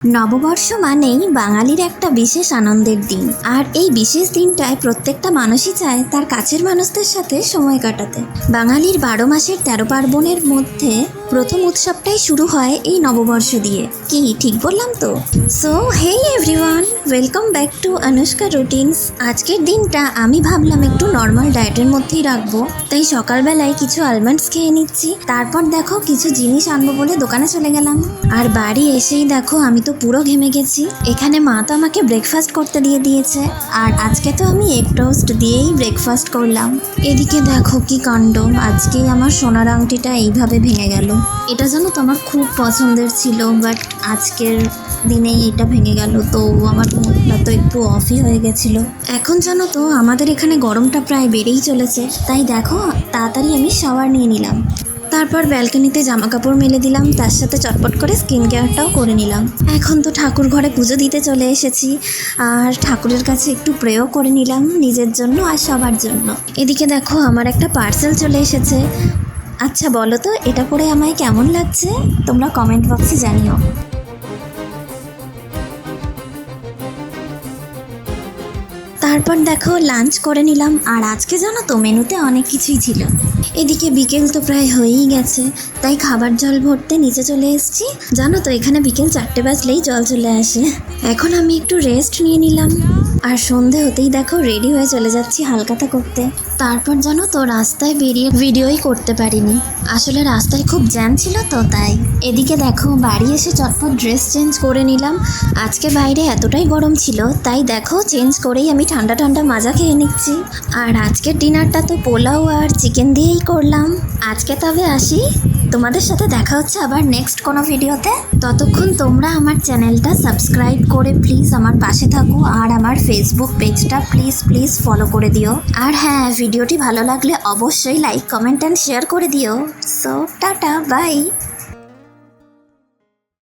নববর্ষ মানেই বাঙালির একটা বিশেষ আনন্দের দিন। আর এই বিশেষ দিনটায় প্রত্যেকটা মানুষই চায় তার কাছের মানুষদের সাথে সময় কাটাতে। বাঙালির 12 মাসের 13 পার্বণের মধ্যে প্রথম উৎসবটাই শুরু হয় এই নববর্ষ দিয়ে। কি ঠিক বললাম তো? So hey everyone, welcome back to Anushka routines. আজকের দিনটা আমি ভাবলাম একটু নর্মাল ডায়েটের মধ্যেই রাখবো, তাই সকালবেলায় কিছু আলমন্ডস খেয়ে নিচ্ছি। তারপর দেখো কিছু জিনিস আনবো বলে দোকানে চলে গেলাম। আর বাড়ি এসেই দেখো আমি তো পুরো ঘেমে গেছি। এখানে মা তো আমাকে ব্রেকফাস্ট করতে দিয়ে দিয়েছে, আর আজকে তো আমি এগ টোস্ট দিয়েই ব্রেকফাস্ট করলাম। এদিকে দেখো কি কাণ্ড, আজকেই আমার সোনার আংটিটা এইভাবে ভেঙে গেল। এটা জানো তো আমার খুব পছন্দের ছিল, বাট আজকের দিনেই এটা ভেঙে গেল। তো আমার মুডটা তো একটু অফই হয়ে গেছিল। এখন জানো তো আমাদের এখানে গরমটা প্রায় বেড়েই চলেছে, তাই দেখো তাড়াতাড়ি আমি শাওয়ার নিয়ে নিলাম। তারপর ব্যালকনিতে জামা কাপড় মেলে দিলাম, তার সাথে চটপট করে স্কিন কেয়ারটাও করে নিলাম। এখন তো ঠাকুর ঘরে পুজো দিতে চলে এসেছি, আর ঠাকুরের কাছে একটু প্রেও করে নিলাম নিজের জন্য আর সবার জন্য। এদিকে দেখো আমার একটা পার্সেল চলে এসেছে। আচ্ছা বলো তো এটা পরে আমায় কেমন লাগছে, তোমরা কমেন্ট বক্সে জানিও। তারপর দেখো লাঞ্চ করে নিলাম, আর আজকে জানো তো মেনুতে অনেক কিছুই ছিল। এদিকে বিকেল তো প্রায় হয়েই গেছে, তাই খাবার জল ভরতে নিচে চলে এসেছি। জানো তো এখানে বিকেল 4টে বাজলেই জল চলে আসে। এখন আমি একটু রেস্ট নিয়ে নিলাম, আর সন্ধে হতেই দেখো রেডি হয়ে চলে যাচ্ছি হালখাতা করতে। তারপর জানো তো রাস্তায় বেরিয়ে ভিডিওই করতে পারিনি, আসলে রাস্তায় খুব জ্যাম ছিল তো তাই। এদিকে দেখো বাড়ি এসে চটপট ড্রেস চেঞ্জ করে নিলাম। আজকে বাইরে এতটাই গরম ছিল, তাই দেখো চেঞ্জ করেই আমি ঠান্ডা ঠান্ডা মাজা খেয়ে নিচ্ছি। আর আজকের ডিনারটা তো পোলাও আর চিকেন দিয়েই করলাম। আজকে তবে আসি, তোমাদের সাথে দেখা হচ্ছে আবার নেক্সট কোনো ভিডিওতে। ততক্ষণ তোমরা আমার চ্যানেলটা সাবস্ক্রাইব করে প্লিজ আমার পাশে থাকো, আর আমার ফেসবুক পেজটা প্লিজ ফলো করে দিও। আর হ্যাঁ, ভিডিওটি ভালো লাগলে অবশ্যই লাইক, কমেন্ট অ্যান্ড শেয়ার করে দিও। So tata, by.